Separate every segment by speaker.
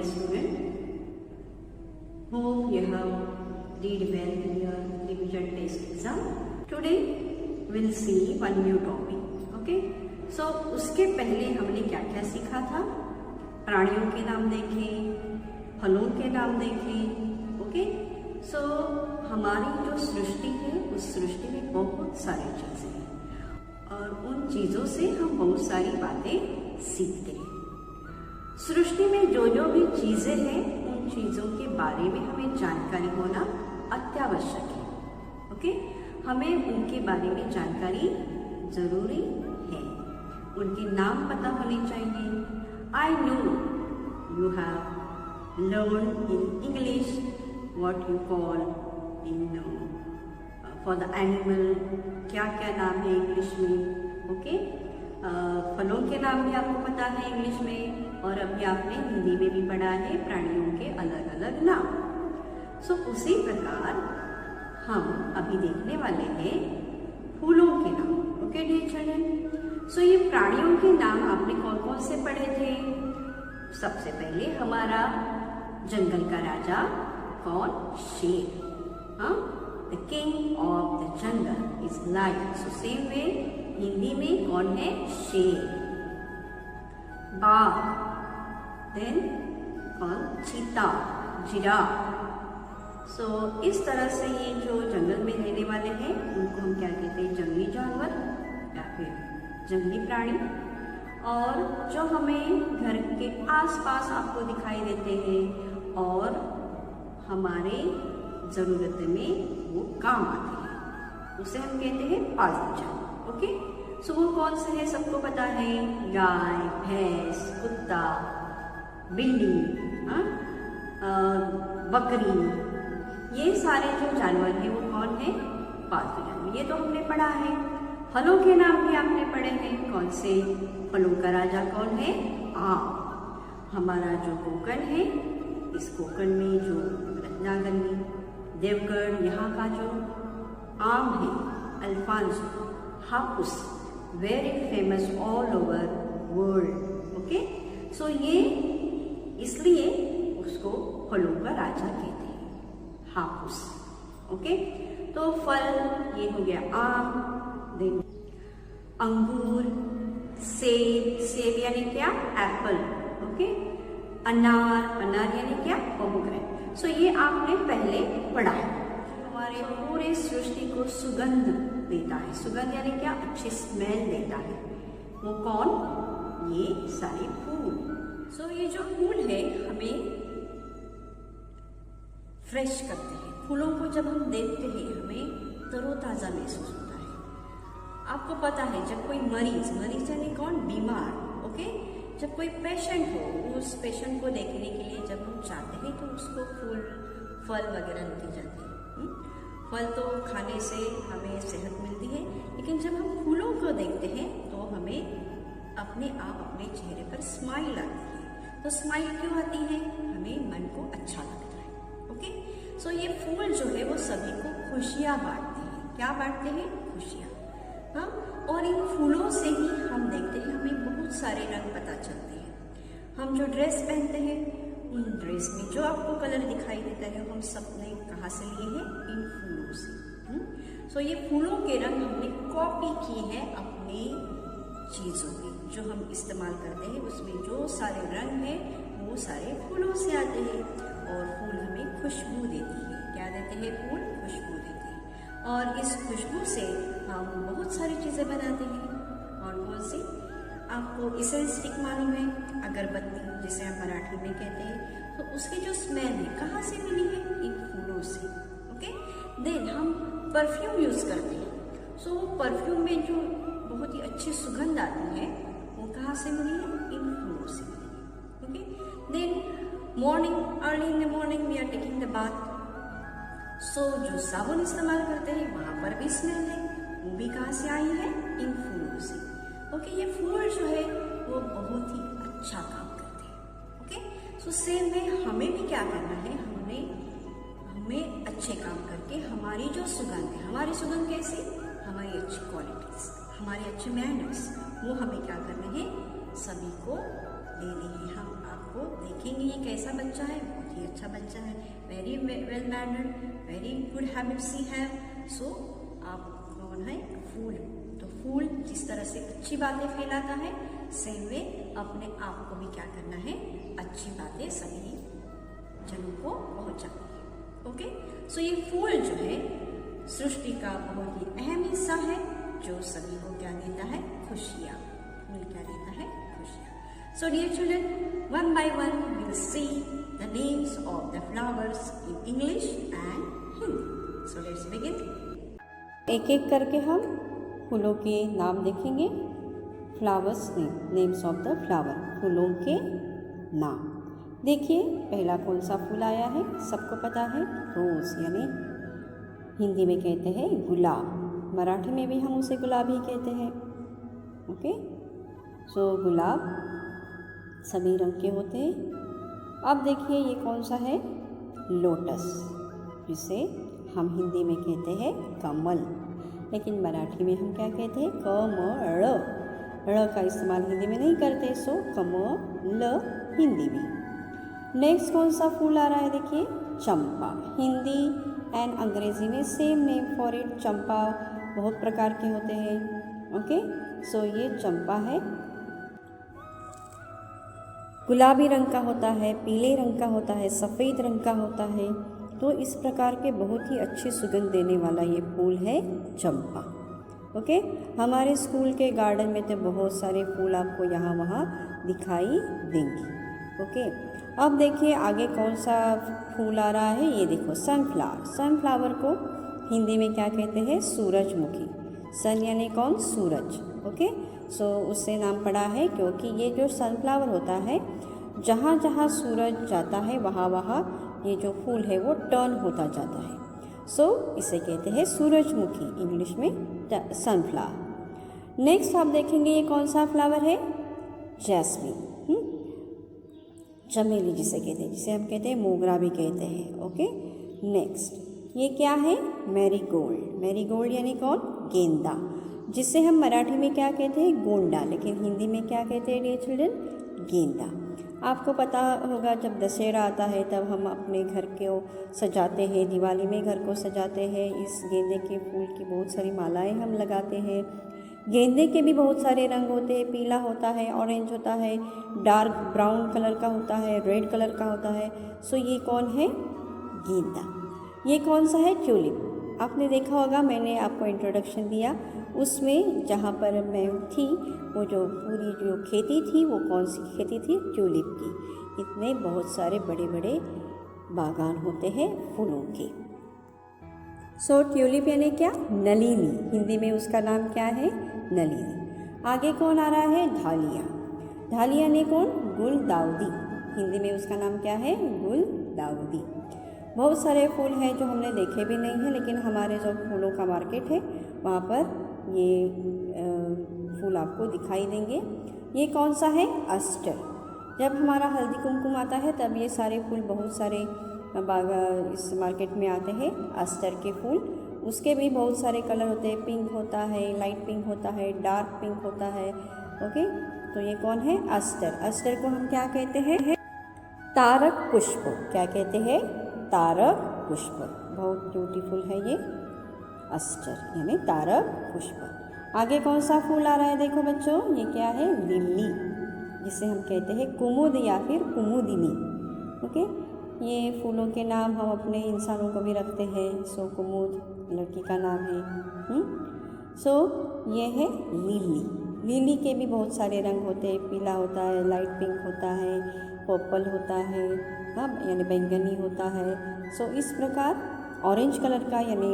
Speaker 1: dear student, hope you have did well in your revision test exam. Today we'll see one new topic. Okay, so उसके पहले हमने क्या क्या सीखा था? प्राणियों के नाम देखे, फलों के नाम देखे. ओके, सो हमारी जो सृष्टि है उस सृष्टि में बहुत सारी चीजें हैं और उन चीजों से हम बहुत सारी बातें सीखते हैं. सृष्टि में जो जो भी चीजें हैं उन चीजों के बारे में हमें जानकारी होना अत्यावश्यक है. ओके, हमें उनके बारे में जानकारी जरूरी है. उनके नाम पता होने चाहिए. I know you have learn in English what you call in for the animal, क्या क्या नाम है इंग्लिश में. ओके, फलों के नाम भी आपको पता है इंग्लिश में, और अभी आपने हिंदी में भी पढ़ा है प्राणियों के अलग अलग नाम. सो उसी प्रकार हम अभी देखने वाले हैं फूलों के नाम. ओके डियर चिल्ड्रन, सो ये प्राणियों के नाम आपने कौन कौन से पढ़े थे? सबसे पहले हमारा जंगल का राजा कौन? शेर. हाँ, the king of the jungle is lion. So same way Hindi में कौन है? शेर. बाघ, देन कौन? चीता, जिराफ. सो इस तरह से ये जो जंगल में रहने वाले हैं उनको हम क्या कहते हैं? जंगली जानवर या फिर जंगली प्राणी. और जो हमें घर के आसपास आपको दिखाई देते हैं और हमारे जरूरत में वो काम आते हैं, उसे हम कहते हैं पालतू जानवर. ओके, सो वो कौन से हैं? सबको पता है. गाय, भैंस, कुत्ता, बिल्ली, बकरी, ये सारे जो जानवर हैं वो कौन है? पालतू जानवर. ये तो हमने पढ़ा है. फलों के नाम भी आपने पढ़े हैं. कौन से? फलों का राजा कौन है? आम. हमारा जो कोकण है, इस कोकण में जो रत्नागिरी, देवगढ़, यहाँ का जो आम है Alphonso, Hapus, very famous all over world. Okay, so ये इसलिए उसको फलों का राजा कहते हैं, हापुस. ओके, तो फल ये हो गया आम, देन अंगूर, सेब, सेब यानी क्या? एप्पल. ओके, अनार, अनार यानी क्या? पोमेग्रेनेट. सो ये आपने पहले पढ़ा है. हमारे पूरे सृष्टि को सुगंध देता है. सुगंध यानी क्या? अच्छी स्मेल देता है. वो कौन? ये सारे फूल. सो ये जो फूल है हमें फ्रेश करते हैं. फूलों को जब हम देखते हैं हमें तरोताजा महसूस होता है. आपको पता है जब कोई मरीज, मरीज यानी कौन? बीमार. ओके, जब कोई पेशेंट हो, उस पेशेंट को देखने के लिए जब हम चाहते हैं तो उसको फूल, फल वगैरह लेके जाते हैं. फल तो खाने से हमें सेहत मिलती है, लेकिन जब हम फूलों को देखते हैं तो हमें अपने आप अपने चेहरे पर स्माइल आती है. तो स्माइल क्यों आती है? हमें मन को अच्छा लगता है. ओके, सो ये फूल जो है वो सभी को खुशियाँ बांटते हैं. क्या बांटते हैं? खुशियाँ. हाँ, और इन फूलों से ही हम देखते हैं हमें बहुत सारे रंग पता चलते हैं. हम जो ड्रेस पहनते हैं उन ड्रेस में जो आपको कलर दिखाई देता है हम सबने कहाँ से लिए हैं? इन फूलों से. सो ये फूलों के रंग हमने कॉपी किए हैं अपने चीज़ों में जो हम इस्तेमाल करते हैं. उसमें जो सारे रंग हैं वो सारे फूलों से आते हैं. और फूल हमें खुशबू देती है. क्या देते हैं? फूल खुशबू देते हैं. और इस खुशबू से हम बहुत सारी चीज़ें बनाते हैं. और कौन सी? आपको इसेंस स्टिक मालूम है? अगरबत्ती जिसे हम मराठी में कहते हैं. तो उसकी जो स्मेल है कहाँ से मिली है? इन फूलों से. ओके, देन हम परफ्यूम यूज़ करते हैं. सो वो परफ्यूम में जो बहुत ही अच्छी सुगंध आती है वो कहाँ से मिली है? इन फूलों से मिली है. Okay, then morning, early in the morning we are taking the bath. So जो साबुन इस्तेमाल करते हैं वहाँ पर भी स्मेल है. वो भी कहाँ से आई है? इन फूलों से. ओके, ये फूल जो है वो बहुत ही अच्छा काम करते हैं. ओके, सो सेम में हमें भी क्या करना है? हमें अच्छे काम करके हमारी जो सुगंध है, हमारी सुगंध कैसी? हमारी अच्छी क्वालिटीज, हमारे अच्छे मैनर्स, वो हमें क्या करने हैं? सभी को देने हैं. हम आपको देखेंगे ये कैसा बच्चा है, बहुत ही अच्छा बच्चा है, very well mannered, very good habits ही है। सो आप कौन है, फूल। तो फूल जिस तरह से अच्छी बातें फैलाता है, सेम वे अपने आप को भी क्या करना है, अच्छी बातें सभी जनों को पहुंचानी है। ओके, सो ये फूल जो है सृष्टि का बहुत ही अहम हिस्सा है, जो सभी को क्या देता है, खुशियाँ। फूल क्या देता है, खुशियाँ। So dear children, one by one we will see the names of the flowers in English and Hindi. So let's begin. एक एक करके हम फूलों के नाम देखेंगे। Flowers names of the flower, फूलों के नाम। देखिए पहला कौन सा फूल आया है, सबको पता है, रोज, यानी हिंदी में कहते हैं गुलाब, मराठी में भी हम उसे गुलाब ही कहते हैं। ओके, सो गुलाब सभी रंग के होते हैं। अब देखिए ये कौन सा है, लोटस, जिसे हम हिंदी में कहते हैं कमल, लेकिन मराठी में हम क्या कहते हैं, कमल। ड़ का इस्तेमाल हिंदी में नहीं करते, सो कमल हिंदी में। नेक्स्ट कौन सा फूल आ रहा है, देखिए चंपा। हिंदी एंड अंग्रेजी में सेम नेम फॉर इट, चंपा बहुत प्रकार के होते हैं। ओके, सो ये चंपा है, गुलाबी रंग का होता है, पीले रंग का होता है, सफ़ेद रंग का होता है। तो इस प्रकार के बहुत ही अच्छी सुगंध देने वाला ये फूल है चंपा। ओके, हमारे स्कूल के गार्डन में तो बहुत सारे फूल आपको यहाँ वहाँ दिखाई देंगे। ओके, अब देखिए आगे कौन सा फूल आ रहा है, ये देखो सनफ्लावर। सनफ्लावर को हिंदी में क्या कहते हैं, सूरजमुखी। सन यानी कौन, सूरज। ओके, सो उससे नाम पड़ा है क्योंकि ये जो सनफ्लावर होता है, जहाँ जहाँ सूरज जाता है वहाँ वहाँ ये जो फूल है वो टर्न होता जाता है। सो इसे कहते हैं सूरजमुखी, इंग्लिश में सनफ्लावर। नेक्स्ट आप देखेंगे ये कौन सा फ्लावर है, जैस्मिन, चमेली जिसे कहते हैं, जिसे हम कहते हैं मोगरा भी कहते हैं। ओके, नेक्स्ट ये क्या है, मैरीगोल्ड। मैरीगोल्ड यानी कौन, गेंदा, जिसे हम मराठी में क्या कहते हैं, गोंडा, लेकिन हिंदी में क्या कहते हैं डियर चिल्ड्रन, गेंदा। आपको पता होगा जब दशहरा आता है तब हम अपने घर को सजाते हैं, दिवाली में घर को सजाते हैं, इस गेंदे के फूल की बहुत सारी मालाएं हम लगाते हैं। गेंदे के भी बहुत सारे रंग होते हैं, पीला होता है, ऑरेंज होता है, डार्क ब्राउन कलर का होता है, रेड कलर का होता है। सो ये कौन है, गेंदा। ये कौन सा है, ट्यूलिप। आपने देखा होगा, मैंने आपको इंट्रोडक्शन दिया, उसमें जहाँ पर मैं थी वो जो पूरी जो खेती थी वो कौन सी खेती थी, ट्यूलिप की। इतने बहुत सारे बड़े बड़े बागान होते हैं फूलों के। सो ट्यूलिप यानी क्या, नलिनी, हिंदी में उसका नाम क्या है, नलिनी। आगे कौन आ रहा है, धालिया। धालिया ने कौन, गुलदाउदी, हिंदी में उसका नाम क्या है, गुलदाउदी। बहुत सारे फूल हैं जो हमने देखे भी नहीं हैं, लेकिन हमारे जो फूलों का मार्केट है वहाँ पर ये फूल आपको दिखाई देंगे। ये कौन सा है, अस्टर। जब हमारा हल्दी कुमकुम आता है तब ये सारे फूल बहुत सारे इस मार्केट में आते हैं, अस्टर के फूल। उसके भी बहुत सारे कलर होते हैं, पिंक होता है, लाइट पिंक होता है, डार्क पिंक होता है। ओके, तो ये कौन है, अस्टर। अस्टर को हम क्या कहते हैं, तारक पुष्प। क्या कहते हैं, तारक पुष्प। बहुत ब्यूटीफुल है ये अस्टर, यानी तारक पुष्प। आगे कौन सा फूल आ रहा है, देखो बच्चों, ये क्या है, लिली, जिसे हम कहते हैं कुमुद या फिर कुमुदिनी। ओके, ये फूलों के नाम हम अपने इंसानों को भी रखते हैं। सो कुमुद लड़की का नाम है। सो ये है लिली। लिली के भी बहुत सारे रंग होते हैं, पीला होता है, लाइट पिंक होता है, पर्पल होता है, यानी बैंगनी होता है। सो इस प्रकार ऑरेंज कलर का यानी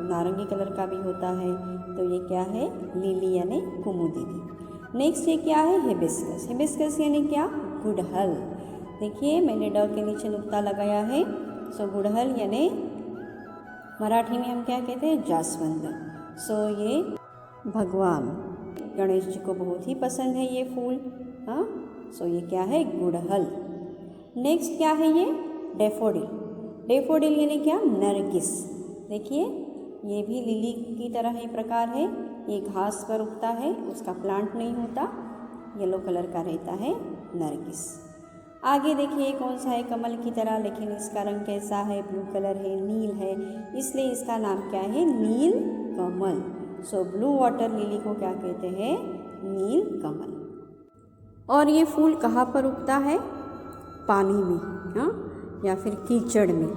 Speaker 1: नारंगी कलर का भी होता है। तो ये क्या है, लिली यानी कुमुदिनी। नेक्स्ट ये क्या है, हिबिस्कस। हिबिस्कस यानी क्या, गुड़हल। देखिए मैंने ड के नीचे नुक्ता लगाया है। सो गुड़हल यानी मराठी में हम क्या कहते हैं, जास्वंद। सो ये भगवान गणेश जी को बहुत ही पसंद है ये फूल। हाँ, सो ये क्या है, गुड़हल। नेक्स्ट क्या है, ये डेफोडिल। डेफोडिल यानी क्या, नरगिस। देखिए ये भी लिली की तरह ही प्रकार है। ये घास पर उगता है, उसका प्लांट नहीं होता, येलो कलर का रहता है, नरगिस। आगे देखिए कौन सा है कमल की तरह, लेकिन इसका रंग कैसा है, ब्लू कलर है, नील है, इसलिए इसका नाम क्या है, नील कमल। सो ब्लू वाटर लिली को क्या कहते हैं, नील कमल। और ये फूल कहाँ पर उगता है, पानी में, हाँ, या फिर कीचड़ में।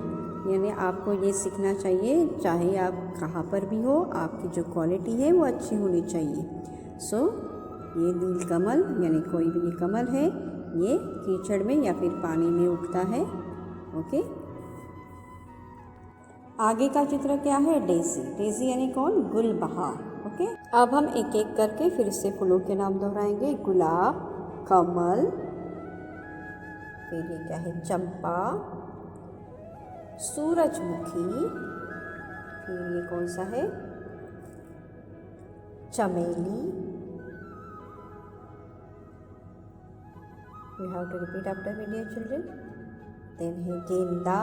Speaker 1: यानी आपको ये सीखना चाहिए, चाहे आप कहाँ पर भी हो, आपकी जो क्वालिटी है वो अच्छी होनी चाहिए। सो ये नील कमल यानी कोई भी ये कमल है, ये कीचड़ में या फिर पानी में उगता है। ओके, आगे का चित्र क्या है, डेजी। डेजी यानी कौन, गुलबहार। ओके, अब हम एक एक करके फिर से फूलों के नाम दोहराएंगे। गुलाब, कमल, फिर ये क्या है, चंपा, सूरजमुखी, फिर ये कौन सा है, चमेली, you have to repeat after me dear children, then है गेंदा,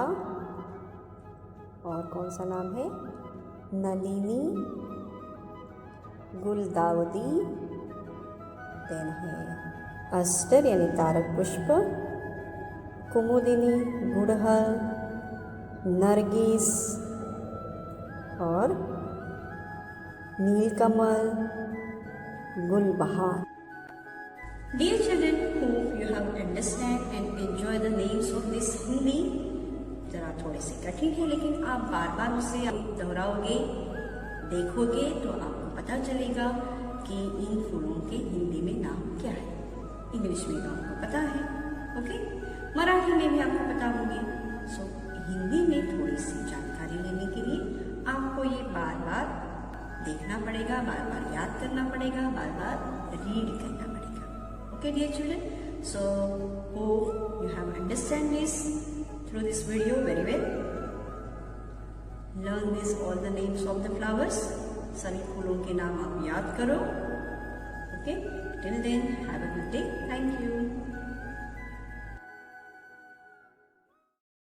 Speaker 1: और कौन सा नाम है, नलिनी, गुलदाउदी, then है अस्टर यानी तारक पुष्प, कुमुदिनी, गुड़हल, नरगिस और नीलकमल, गुलबहार। Dear children, hope you have understand and enjoy the names of this Hindi. जरा थोड़े से कठिन है, लेकिन आप बार बार उसे दोहराओगे, देखोगे तो आपको पता चलेगा कि इन फूलों के हिंदी में नाम क्या है। इंग्लिश में तो आपको पता है, ओके, मराठी में भी आपको पता होंगे। सो हिंदी में थोड़ी सी जानकारी लेने के लिए आपको ये बार बार देखना पड़ेगा, बार बार याद करना पड़ेगा, बार बार रीड करना पड़ेगा। Okay dear children, so hope you have understand this through this video very well. Learn this all the names of the flowers, सभी फूलों के नाम आप याद करो। Okay, till then have a good day, thank you.